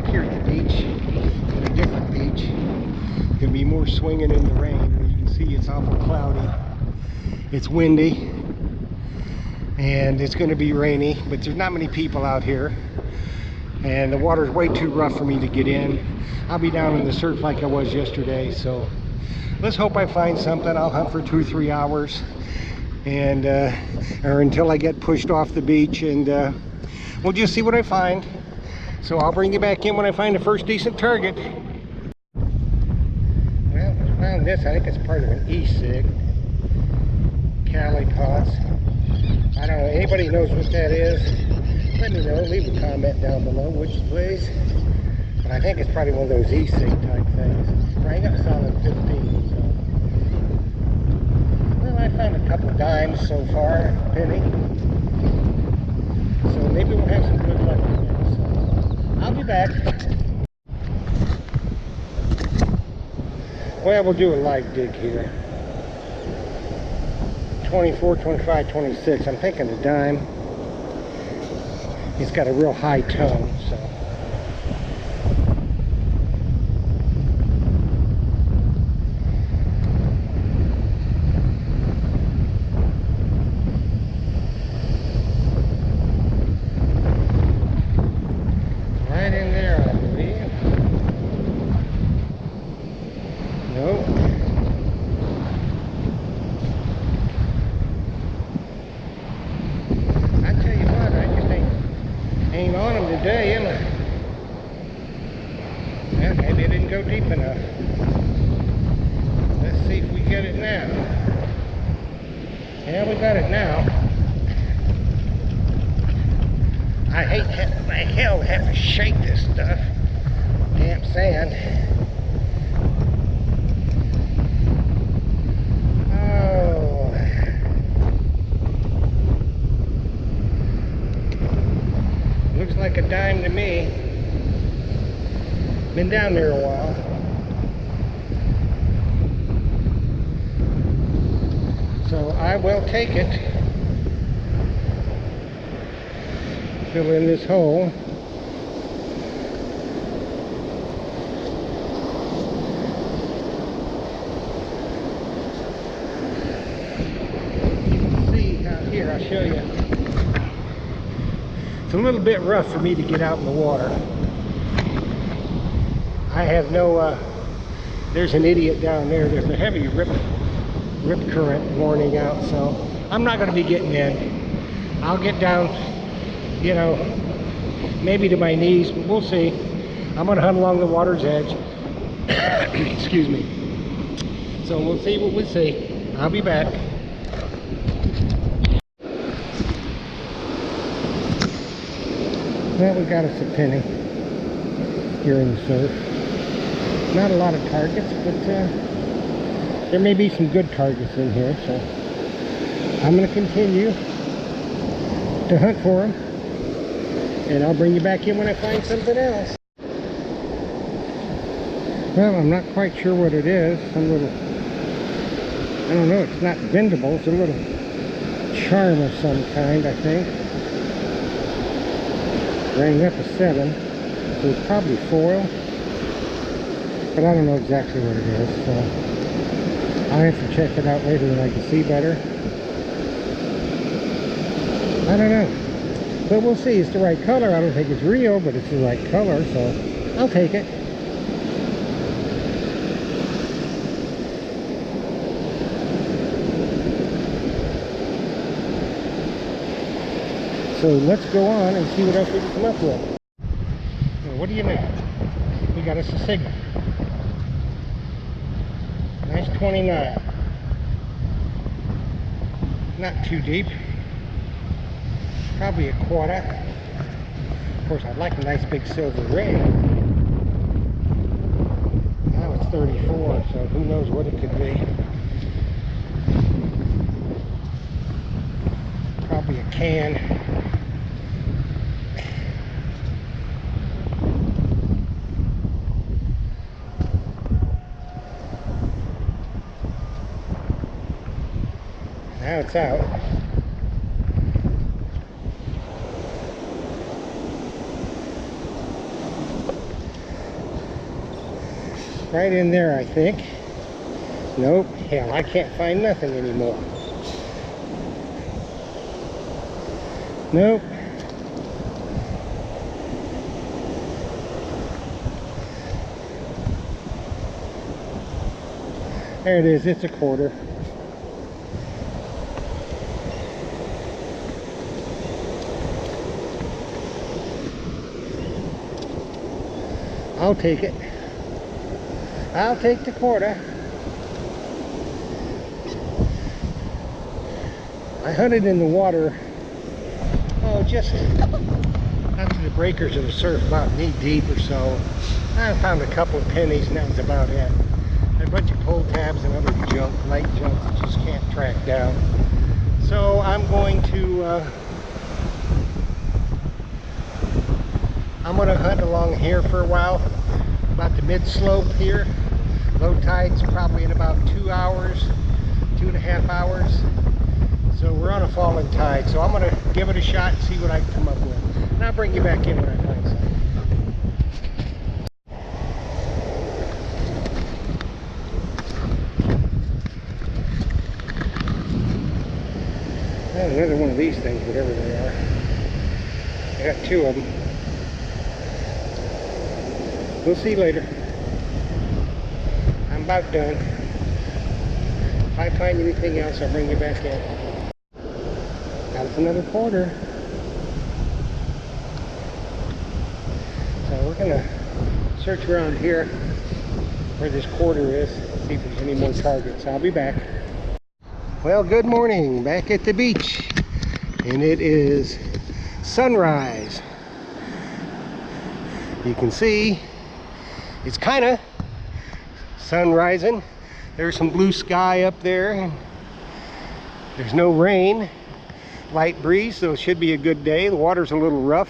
back here at the beach, at a different beach. Gonna be more swinging in the rain. You can see it's awful cloudy. It's windy, and it's gonna be rainy, but there's not many people out here. And the water's way too rough for me to get in. I'll be down in the surf like I was yesterday, so let's hope I find something. I'll hunt for 2-3 hours, and or until I get pushed off the beach, and we'll just see what I find. So I'll bring you back in when I find the first decent target. Well, I found this. I think it's part of an e-cig. Cali pots. I don't know. Anybody knows what that is? Let me know. Leave a comment down below which place. But I think it's probably one of those e-cig type things. Right up solid 15. So. Well, I found a couple dimes so far, penny. So maybe we'll have some good luck with it. So I'll be back. Well, we'll do a live dig here. 24, 25, 26. I'm thinking a dime. It's got a real high tone, so. Right in there, I believe. Nope. I tell you what, I just ain't on them today, am I? Yeah, maybe it didn't go deep enough. Let's see if we get it now. Yeah, we got it now. I hate like hell to have to shake this stuff. Damn sand. Oh. Looks like a dime to me. Been down there a while. So I will take it. Fill in this hole. You can see out here, I'll show you. It's a little bit rough for me to get out in the water. I have no, there's an idiot down there. There's a heavy rip current warning out, so I'm not going to be getting in. I'll get down, you know, maybe to my knees, but we'll see. I'm going to hunt along the water's edge. Excuse me. So we'll see what we see. I'll be back. Well, we got us a penny here in the surf. Not a lot of targets, but there may be some good targets in here, so I'm going to continue to hunt for them, and I'll bring you back in when I find something else. Well, I'm not quite sure what it is. Some little, I don't know, it's not bendable, it's a little charm of some kind, I think. Rang up a 7, so it's probably foil, but I don't know exactly what it is, so I'll have to check it out later when I can see better. I don't know, but we'll see. It's the right color. I don't think it's real, but it's the right color, so I'll take it. So let's go on and see what else we can come up with. Now, what do you know? We got us a signal. Nice 29. Not too deep. Probably a quarter. Of course, I'd like a nice big silver ring. Now it's 34, so who knows what it could be. Probably a can. Now it's out. Right in there, I think. Nope. Hell, I can't find nothing anymore. Nope. There it is. It's a quarter. I'll take it. I'll take the quarter. I hunted in the water, oh, just after the breakers of the surf, about knee deep or so. I found a couple of pennies and that was about it. A bunch of pull tabs and other junk, light junk that you just can't track down. So I'm going to hunt along here for a while, about the mid slope here. Low tide's probably in about 2 hours, 2.5 hours. So we're on a falling tide, so I'm going to give it a shot and see what I can come up with. And I'll bring you back in when I find something. Oh, another one of these things, whatever they are. I got 2 of them. We'll see later. I'm about done. If I find anything else, I'll bring you back in. That's another quarter. So we're gonna search around here where this quarter is, see if there's any more targets. I'll be back. Well, good morning, back at the beach, and it is sunrise. You can see it's kind of sun rising. There's some blue sky up there. There's no rain, light breeze, so it should be a good day. The water's a little rough.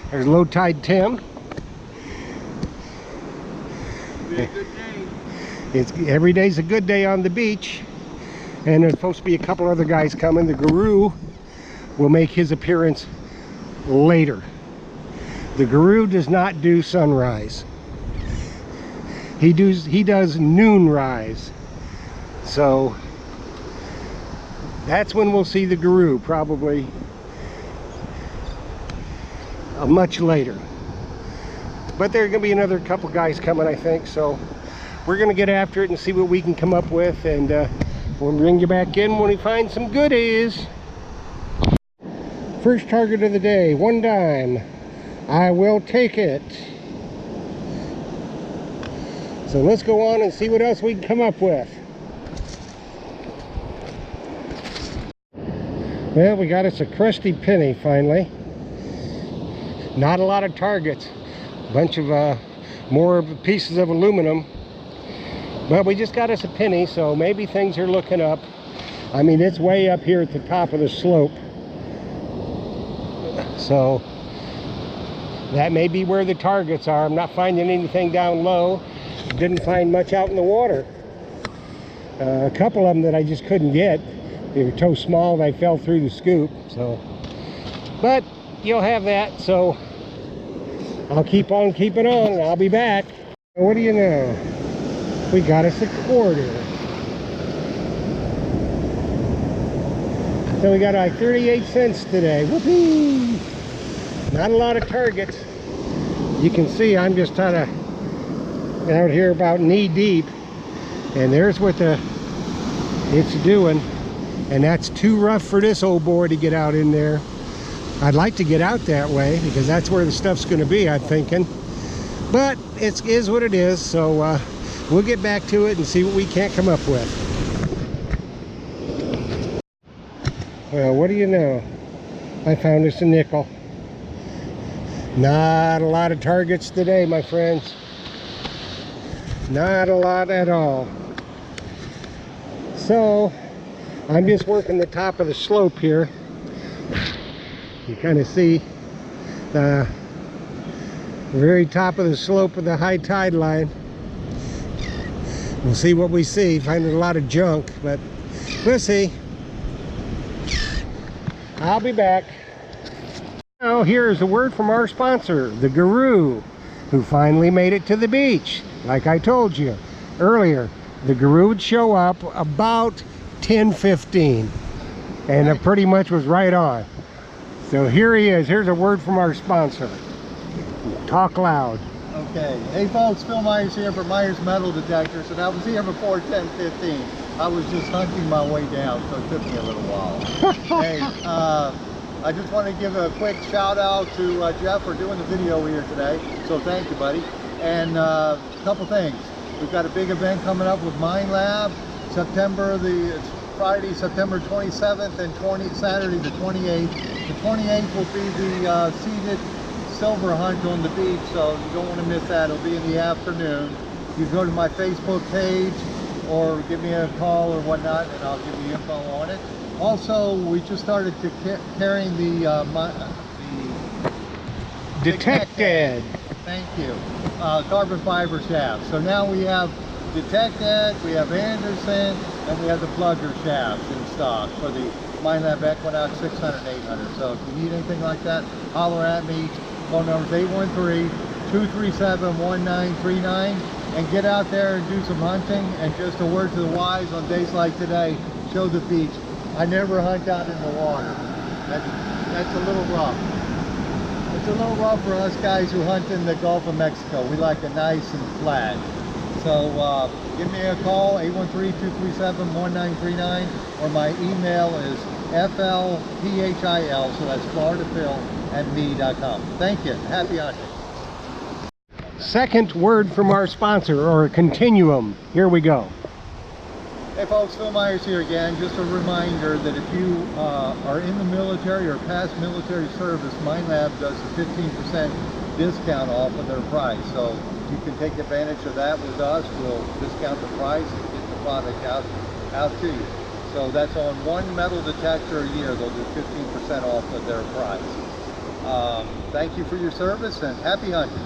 There's low tide Tim. Be a good day. Every day's a good day on the beach. And there's supposed to be a couple other guys coming. The Guru will make his appearance later. The Guru does not do sunrise. He does noon rise. So that's when we'll see the Guru, probably much later. But there's gonna be another couple guys coming, I think. So we're gonna get after it and see what we can come up with, and we'll bring you back in when we find some goodies. First target of the day, 1 dime. I will take it. So let's go on and see what else we can come up with. Well, we got us a crusty penny finally. Not a lot of targets. A bunch of more pieces of aluminum. But we just got us a penny, so maybe things are looking up. I mean, it's way up here at the top of the slope. So that may be where the targets are. I'm not finding anything down low. Didn't find much out in the water. A couple of them that I just couldn't get. They were so small they fell through the scoop. So, but you'll have that. So I'll keep on keeping on, and I'll be back. What do you know? We got us a quarter. So we got like 38 cents today. Whoopee! Not a lot of targets. You can see I'm just kind of out here about knee deep, and there's what it's doing, and that's too rough for this old boy to get out in there. I'd like to get out that way because that's where the stuff's going to be, I'm thinking, but it is what it is. So we'll get back to it and see what we can't come up with. Well, what do you know? I found us a nickel. Not a lot of targets today, my friends. Not a lot at all. So I'm just working the top of the slope here. You kind of see the very top of the slope of the high tide line. We'll see what we see. Finding a lot of junk, but we'll see. I'll be back. Now, here's a word from our sponsor, the Guru. who finally made it to the beach. Like I told you earlier, the guru would show up about 10:15, and it pretty much was right on. So here he is. Here's a word from our sponsor. Talk loud. Okay. Hey folks, Phil Myers here for Myers Metal Detectors, and I was here before 10:15. I was just hunting my way down, so it took me a little while. Hey, I just want to give a quick shout out to Jeff for doing the video here today. So thank you, buddy. And a couple things. We've got a big event coming up with Mine Lab, it's Friday, September 27th, and Saturday the 28th. The 28th will be the seated silver hunt on the beach, so you don't want to miss that. It'll be in the afternoon. You go to my Facebook page or give me a call or whatnot, and I'll give you info on it. Also, we just started carrying the Detected. Thank you. Carbon fiber shafts. So now we have Detected, we have Anderson, and we have the plugger shafts in stock for the Mine Lab Equinox 600 and 800. So if you need anything like that, holler at me. Phone number is 813-237-1939. And get out there and do some hunting. And just a word to the wise, on days like today, show the beach. I never hunt out in the water. That's a little rough. It's a little rough for us guys who hunt in the Gulf of Mexico. We like it nice and flat. So give me a call, 813-237-1939, or my email is flphil, so that's FloridaPhil@me.com. Thank you. Happy hunting. Second word from our sponsor, or a continuum. Here we go. Hey folks, Phil Myers here again. Just a reminder that if you are in the military or past military service, Mine Lab does a 15% discount off of their price. So you can take advantage of that with us. We'll discount the price and get the product out to you. So that's on one metal detector a year. They'll do 15% off of their price. Thank you for your service and happy hunting.